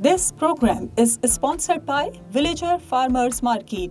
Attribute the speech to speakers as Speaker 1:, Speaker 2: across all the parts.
Speaker 1: This program is sponsored by Villager Farmers Market.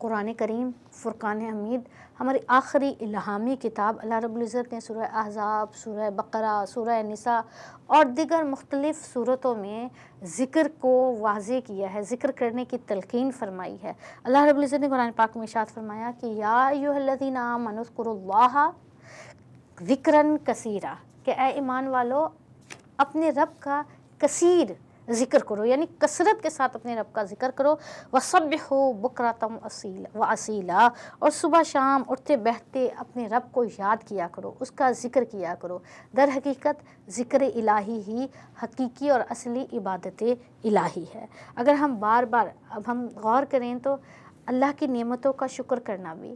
Speaker 2: قرآن کریم فرقان حمید ہماری آخری الہامی کتاب، اللہ رب العزت نے سورہ احزاب، سورہ بقرہ، سورہ نساء اور دیگر مختلف صورتوں میں ذکر کو واضح کیا ہے، ذکر کرنے کی تلقین فرمائی ہے۔ اللہ رب العزت نے قرآن پاک میں ارشاد فرمایا کہ یا ایھا الذین آمنوا اذکروا اللہ ذکراً کثیرا، کہ اے ایمان والو اپنے رب کا کثیر ذکر کرو، یعنی کثرت کے ساتھ اپنے رب کا ذکر کرو، وَسَبِّحُوا بُکْرَةً وَأَصِیلًا، اور صبح شام اٹھتے بیٹھتے اپنے رب کو یاد کیا کرو، اس کا ذکر کیا کرو۔ در حقیقت ذکر الہی ہی حقیقی اور اصلی عبادت الہی ہے۔ اگر ہم بار بار اب ہم غور کریں تو اللہ کی نعمتوں کا شکر کرنا بھی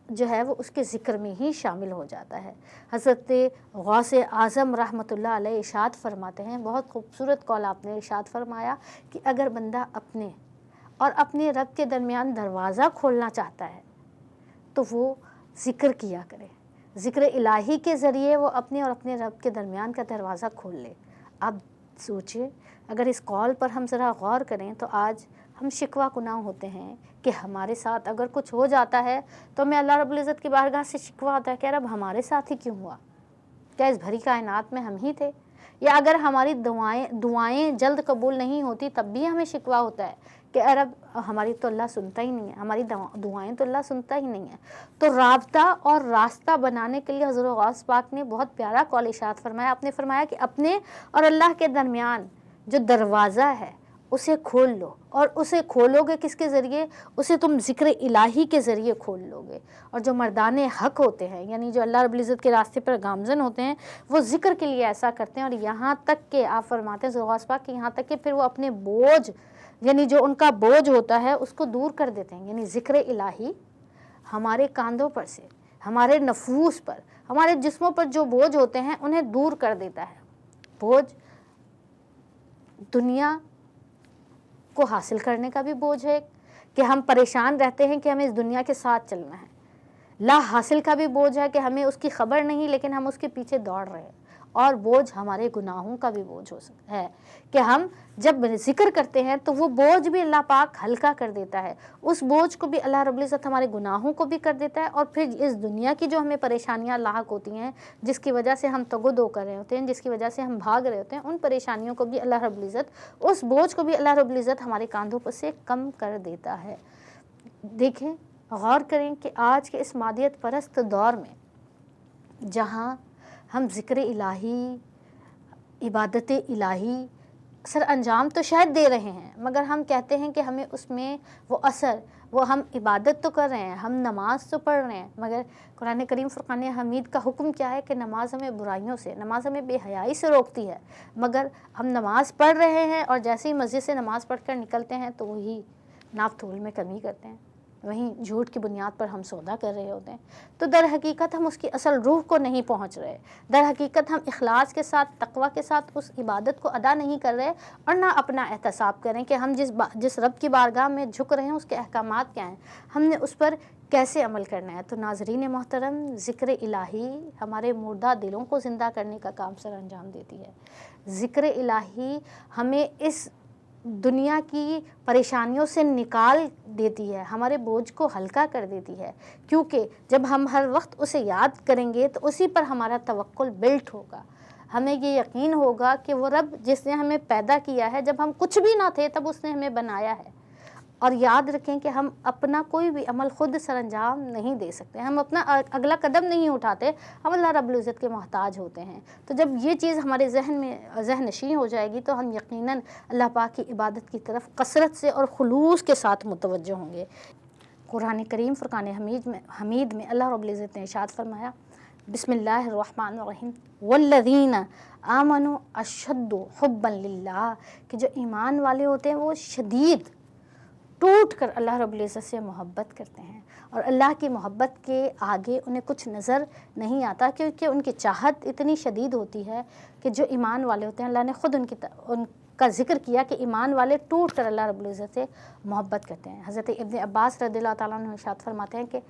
Speaker 2: جو ہے وہ اس کے ذکر میں ہی شامل ہو جاتا ہے۔ حضرت غوث اعظم رحمۃ اللہ علیہ ارشاد فرماتے ہیں، بہت خوبصورت قول آپ نے ارشاد فرمایا کہ اگر بندہ اپنے اور اپنے رب کے درمیان دروازہ کھولنا چاہتا ہے تو وہ ذکر کیا کرے، ذکر الہی کے ذریعے وہ اپنے اور اپنے رب کے درمیان کا دروازہ کھول لے۔ اب سوچیں، اگر اس قول پر ہم ذرا غور کریں تو آج ہم شکوہ کناں ہوتے ہیں کہ ہمارے ساتھ اگر کچھ ہو جاتا ہے تو ہمیں اللہ رب العزت کی بارگاہ سے شکوہ ہوتا ہے کہ رب ہمارے ساتھ ہی کیوں ہوا، کیا اس بھری کائنات میں ہم ہی تھے؟ یا اگر ہماری دعائیں جلد قبول نہیں ہوتی تب بھی ہمیں شکوہ ہوتا ہے کہ اے رب ہماری تو اللہ سنتا ہی نہیں ہے، ہماری دعائیں تو اللہ سنتا ہی نہیں ہے۔ تو رابطہ اور راستہ بنانے کے لیے حضرت غوث پاک نے بہت پیارا قول ارشاد فرمایا۔ آپ نے فرمایا کہ اپنے اور اللہ کے درمیان جو دروازہ ہے اسے کھول لو، اور اسے کھولو گے کس کے ذریعے؟ اسے تم ذکر الہی کے ذریعے کھول لو گے۔ اور جو مردان حق ہوتے ہیں، یعنی جو اللہ رب العزت کے راستے پر گامزن ہوتے ہیں، وہ ذکر کے لیے ایسا کرتے ہیں، اور یہاں تک کہ آپ فرماتے ہیں غوث پاک کہ یہاں تک کہ پھر وہ اپنے بوجھ، یعنی جو ان کا بوجھ ہوتا ہے اس کو دور کر دیتے ہیں۔ یعنی ذکر الہی ہمارے کاندھوں پر سے، ہمارے نفوس پر، ہمارے جسموں پر جو بوجھ ہوتے ہیں انہیں دور کر دیتا ہے۔ بوجھ دنیا کو حاصل کرنے کا بھی بوجھ ہے کہ ہم پریشان رہتے ہیں کہ ہمیں اس دنیا کے ساتھ چلنا ہے، لا حاصل کا بھی بوجھ ہے کہ ہمیں اس کی خبر نہیں لیکن ہم اس کے پیچھے دوڑ رہے ہیں، اور بوجھ ہمارے گناہوں کا بھی بوجھ ہو سکتا ہے کہ ہم جب ذکر کرتے ہیں تو وہ بوجھ بھی اللہ پاک ہلکا کر دیتا ہے، اس بوجھ کو بھی اللہ رب العزت ہمارے گناہوں کو بھی کر دیتا ہے، اور پھر اس دنیا کی جو ہمیں پریشانیاں لاحق ہوتی ہیں، جس کی وجہ سے ہم تگ و دو کر رہے ہوتے ہیں، جس کی وجہ سے ہم بھاگ رہے ہوتے ہیں، ان پریشانیوں کو بھی اللہ رب العزت، اس بوجھ کو بھی اللہ رب العزت ہمارے کاندھوں پر سے کم کر دیتا ہے۔ دیکھیں، غور کریں کہ آج کے اس مادیت پرست دور میں جہاں ہم ذکر الہی، عبادت الہی سر انجام تو شاید دے رہے ہیں، مگر ہم کہتے ہیں کہ ہمیں اس میں وہ اثر، وہ ہم عبادت تو کر رہے ہیں، ہم نماز تو پڑھ رہے ہیں، مگر قرآن کریم فرقان حمید کا حکم کیا ہے کہ نماز ہمیں برائیوں سے، نماز ہمیں بے حیائی سے روکتی ہے، مگر ہم نماز پڑھ رہے ہیں اور جیسے ہی مسجد سے نماز پڑھ کر نکلتے ہیں تو وہی ناپ تول میں کمی کرتے ہیں، وہیں جھوٹ کی بنیاد پر ہم سودا کر رہے ہوتے ہیں۔ تو در حقیقت ہم اس کی اصل روح کو نہیں پہنچ رہے، در حقیقت ہم اخلاص کے ساتھ، تقوی کے ساتھ اس عبادت کو ادا نہیں کر رہے، اور نہ اپنا احتساب کریں کہ ہم جس رب کی بارگاہ میں جھک رہے ہیں اس کے احکامات کیا ہیں، ہم نے اس پر کیسے عمل کرنا ہے۔ تو ناظرین محترم، ذکر الہی ہمارے مردہ دلوں کو زندہ کرنے کا کام سر انجام دیتی ہے۔ ذکر الہی ہمیں اس دنیا کی پریشانیوں سے نکال دیتی ہے، ہمارے بوجھ کو ہلکا کر دیتی ہے، کیونکہ جب ہم ہر وقت اسے یاد کریں گے تو اسی پر ہمارا توکل بلٹ ہوگا، ہمیں یہ یقین ہوگا کہ وہ رب جس نے ہمیں پیدا کیا ہے، جب ہم کچھ بھی نہ تھے تب اس نے ہمیں بنایا ہے۔ اور یاد رکھیں کہ ہم اپنا کوئی بھی عمل خود سر انجام نہیں دے سکتے، ہم اپنا اگلا قدم نہیں اٹھاتے، ہم اللہ رب العزت کے محتاج ہوتے ہیں۔ تو جب یہ چیز ہمارے ذہن نشین ہو جائے گی تو ہم یقیناً اللہ پاک کی عبادت کی طرف کثرت سے اور خلوص کے ساتھ متوجہ ہوں گے۔ قرآن کریم فرقان حمید میں اللہ رب العزت نے ارشاد فرمایا، بسم اللہ الرحمن الرحیم، والذین آمنوا اشد حبا للہ، کہ جو ایمان والے ہوتے ہیں وہ شدید ٹوٹ کر اللہ رب العزت سے محبت کرتے ہیں، اور اللہ کی محبت کے آگے انہیں کچھ نظر نہیں آتا، کیونکہ ان کی چاہت اتنی شدید ہوتی ہے کہ جو ایمان والے ہوتے ہیں، اللہ نے خود ان کا ذکر کیا کہ ایمان والے ٹوٹ کر اللہ رب العزت سے محبت کرتے ہیں۔ حضرت ابن عباس رضی اللہ تعالیٰ عنہ ارشاد فرماتے ہیں کہ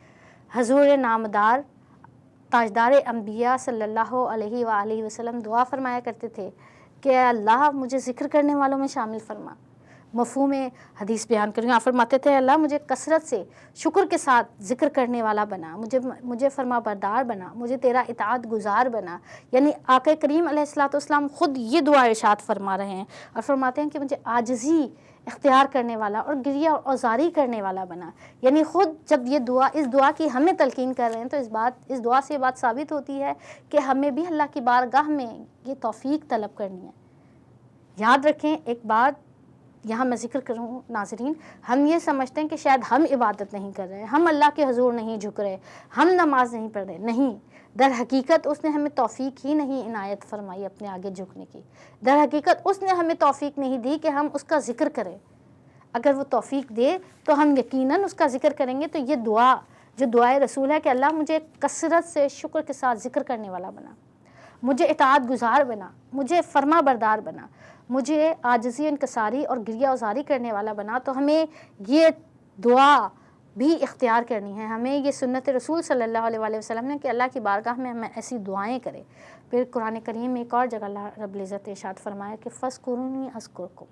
Speaker 2: حضور نامدار تاجدار انبیاء صلی اللہ علیہ وآلہ وسلم دعا فرمایا کرتے تھے کہ اے اللہ مجھے ذکر کرنے والوں میں شامل فرما، مفہوم حدیث بیان کروں. آپ فرماتے تھے اللہ مجھے کثرت سے شکر کے ساتھ ذکر کرنے والا بنا, مجھے فرما بردار بنا, مجھے تیرا اطاعت گزار بنا. یعنی آقا کریم علیہ الصلوۃ والسلام خود یہ دعا ارشاد فرما رہے ہیں اور فرماتے ہیں کہ مجھے عاجزی اختیار کرنے والا اور گریہ اور اوزاری کرنے والا بنا. یعنی خود جب یہ اس دعا کی ہمیں تلقین کر رہے ہیں تو اس دعا سے یہ بات ثابت ہوتی ہے کہ ہمیں بھی اللہ کی بارگاہ میں یہ توفیق طلب کرنی ہے. یاد رکھیں ایک بات یہاں میں ذکر کروں ناظرین, ہم یہ سمجھتے ہیں کہ شاید ہم عبادت نہیں کر رہے, ہم اللہ کے حضور نہیں جھک رہے, ہم نماز نہیں پڑھ رہے. نہیں, در حقیقت اس نے ہمیں توفیق ہی نہیں عنایت فرمائی اپنے آگے جھکنے کی. در حقیقت اس نے ہمیں توفیق نہیں دی کہ ہم اس کا ذکر کریں. اگر وہ توفیق دے تو ہم یقیناً اس کا ذکر کریں گے. تو یہ دعا جو دعائے رسول ہے کہ اللہ مجھے کثرت سے شکر کے ساتھ ذکر کرنے والا بنا, مجھے اطاعت گزار بنا, مجھے فرما بردار بنا, مجھے عاجزی انکساری اور گریہ اوزاری کرنے والا بنا. تو ہمیں یہ دعا بھی اختیار کرنی ہے. ہمیں یہ سنت رسول صلی اللہ علیہ وآلہ وسلم نے کہ اللہ کی بارگاہ میں ہمیں ایسی دعائیں کریں. پھر قرآن کریم میں ایک اور جگہ اللہ رب العزت نے ارشاد فرمایا کہ فَاذْكُرُونِي أَذْكُرْكُمْ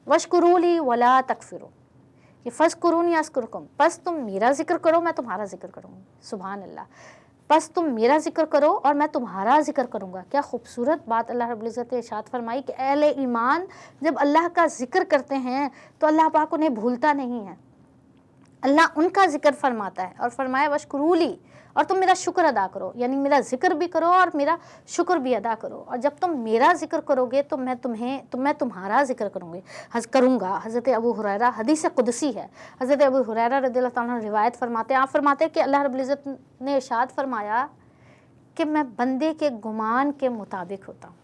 Speaker 2: وَاشْكُرُوا لِي وَلَا تَكْفُرُوا. کہ فَاذْكُرُونِي أَذْكُرْكُمْ, بس تم میرا ذکر کرو میں تمہارا ذکر کروں گا. سبحان اللہ, بس تم میرا ذکر کرو اور میں تمہارا ذکر کروں گا. کیا خوبصورت بات اللہ رب العزت نے ارشاد فرمائی کہ اہل ایمان جب اللہ کا ذکر کرتے ہیں تو اللہ پاک انہیں بھولتا نہیں ہے. اللہ ان کا ذکر فرماتا ہے اور فرمایا وَاشْكُرُوا لِي, اور تم میرا شکر ادا کرو. یعنی میرا ذکر بھی کرو اور میرا شکر بھی ادا کرو. اور جب تم میرا ذکر کرو گے تو میں تمہارا ذکر کروں گا. حضرت ابو ہریرہ, حدیث قدسی ہے, حضرت ابو ہریرہ رضی اللہ تعالیٰ عنہ روایت فرماتے ہیں, آپ فرماتے ہیں کہ اللہ رب العزت نے ارشاد فرمایا کہ میں بندے کے گمان کے مطابق ہوتا ہوں.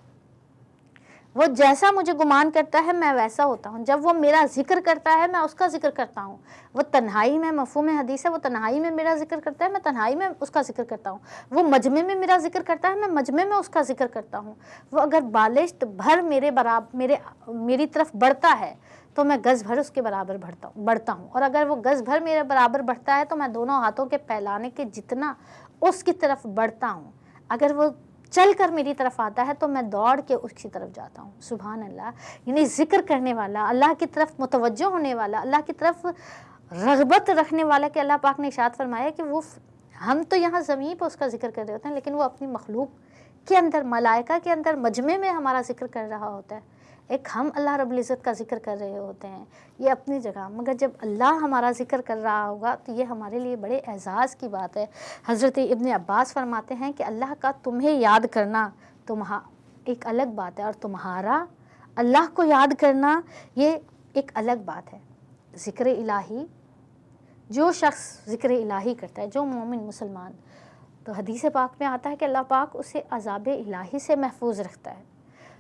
Speaker 2: وہ جیسا مجھے گمان کرتا ہے میں ویسا ہوتا ہوں. جب وہ میرا ذکر کرتا ہے میں اس کا ذکر کرتا ہوں. وہ تنہائی میں, مفہوم حدیث ہے, وہ تنہائی میں میرا ذکر کرتا ہے میں تنہائی میں اس کا ذکر کرتا ہوں. وہ مجمع میں میرا ذکر کرتا ہے میں مجمع میں اس کا ذکر کرتا ہوں. وہ اگر بالشت بھر میری طرف بڑھتا ہے تو میں گز بھر اس کے برابر بڑھتا ہوں. اور اگر وہ گز بھر میرے برابر بڑھتا ہے تو میں دونوں ہاتھوں کے پھیلانے کے جتنا اس کی طرف بڑھتا ہوں. اگر وہ چل کر میری طرف آتا ہے تو میں دوڑ کے اس کی طرف جاتا ہوں. سبحان اللہ. یعنی ذکر کرنے والا, اللہ کی طرف متوجہ ہونے والا, اللہ کی طرف رغبت رکھنے والا, کہ اللہ پاک نے ارشاد فرمایا کہ وہ ہم تو یہاں زمین پہ اس کا ذکر کر رہے ہوتے ہیں لیکن وہ اپنی مخلوق کے اندر, ملائکہ کے اندر, مجمع میں ہمارا ذکر کر رہا ہوتا ہے. ایک ہم اللہ رب العزت کا ذکر کر رہے ہوتے ہیں یہ اپنی جگہ, مگر جب اللہ ہمارا ذکر کر رہا ہوگا تو یہ ہمارے لیے بڑے اعزاز کی بات ہے. حضرت ابن عباس فرماتے ہیں کہ اللہ کا تمہیں یاد کرنا ایک الگ بات ہے اور تمہارا اللہ کو یاد کرنا یہ ایک الگ بات ہے. ذکر الہی, جو شخص ذکر الہی کرتا ہے, جو مومن مسلمان, تو حدیث پاک میں آتا ہے کہ اللہ پاک اسے عذاب الہی سے محفوظ رکھتا ہے.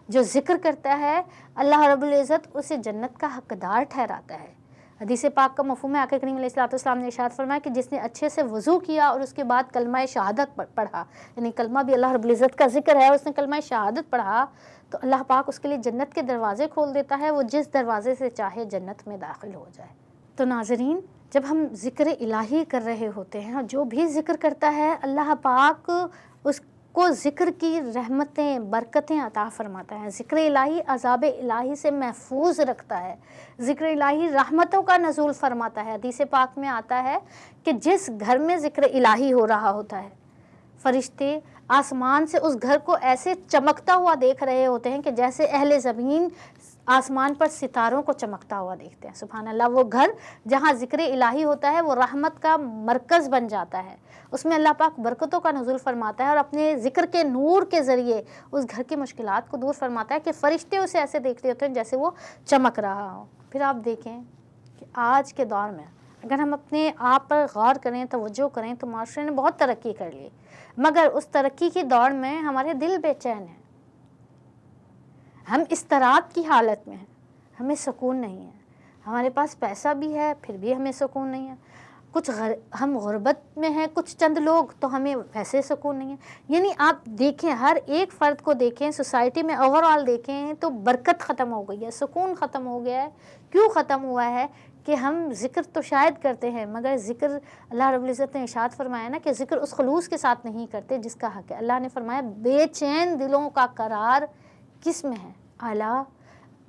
Speaker 2: جو ذکر کرتا ہے اللہ رب العزت اسے جنت کا حقدار ٹھہراتا ہے. حدیث پاک کا مفہوم ہے, آقا کریم علیہ الصلوۃ والسلام نے ارشاد فرمایا کہ جس نے اچھے سے وضو کیا اور اس کے بعد کلمہ شہادت پڑھا, یعنی کلمہ بھی اللہ رب العزت کا ذکر ہے, اس نے کلمہ شہادت پڑھا تو اللہ پاک اس کے لیے جنت کے دروازے کھول دیتا ہے, وہ جس دروازے سے چاہے جنت میں داخل ہو جائے. تو ناظرین, جب ہم ذکر الہی کر رہے ہوتے ہیں, جو بھی ذکر کرتا ہے اللہ پاک اس کو ذکر کی رحمتیں, برکتیں عطا فرماتا ہے. ذکر الہی عذاب الہی سے محفوظ رکھتا ہے. ذکر الہی رحمتوں کا نزول فرماتا ہے. حدیث پاک میں آتا ہے کہ جس گھر میں ذکر الہی ہو رہا ہوتا ہے, فرشتے آسمان سے اس گھر کو ایسے چمکتا ہوا دیکھ رہے ہوتے ہیں کہ جیسے اہل زمین آسمان پر ستاروں کو چمکتا ہوا دیکھتے ہیں. سبحان اللہ. وہ گھر جہاں ذکر الہی ہوتا ہے وہ رحمت کا مرکز بن جاتا ہے. اس میں اللہ پاک برکتوں کا نزول فرماتا ہے اور اپنے ذکر کے نور کے ذریعے اس گھر کی مشکلات کو دور فرماتا ہے کہ فرشتے اسے ایسے دیکھ رہے ہوتے ہیں جیسے وہ چمک رہا ہو. پھر آپ دیکھیں کہ آج کے دور میں اگر ہم اپنے آپ پر غور کریں, توجہ کریں, تو معاشرے نے بہت ترقی کر لی, مگر اس ترقی کی دوڑ میں ہمارے دل بے چین ہیں, ہم اضطراب کی حالت میں ہیں, ہمیں سکون نہیں ہے. ہمارے پاس پیسہ بھی ہے پھر بھی ہمیں سکون نہیں ہے. ہم غربت میں ہیں کچھ چند لوگ, تو ہمیں ویسے سکون نہیں ہے. یعنی آپ دیکھیں, ہر ایک فرد کو دیکھیں, سوسائٹی میں اوور آل دیکھیں تو برکت ختم ہو گئی ہے, سکون ختم ہو گیا ہے. کیوں ختم ہوا ہے؟ کہ ہم ذکر تو شاید کرتے ہیں مگر ذکر اللہ رب العزت نے ارشاد فرمایا نا کہ ذکر اس خلوص کے ساتھ نہیں کرتے جس کا حق ہے. اللہ نے فرمایا بے چین دلوں کا قرار کس میں ہے؟ اعلیٰ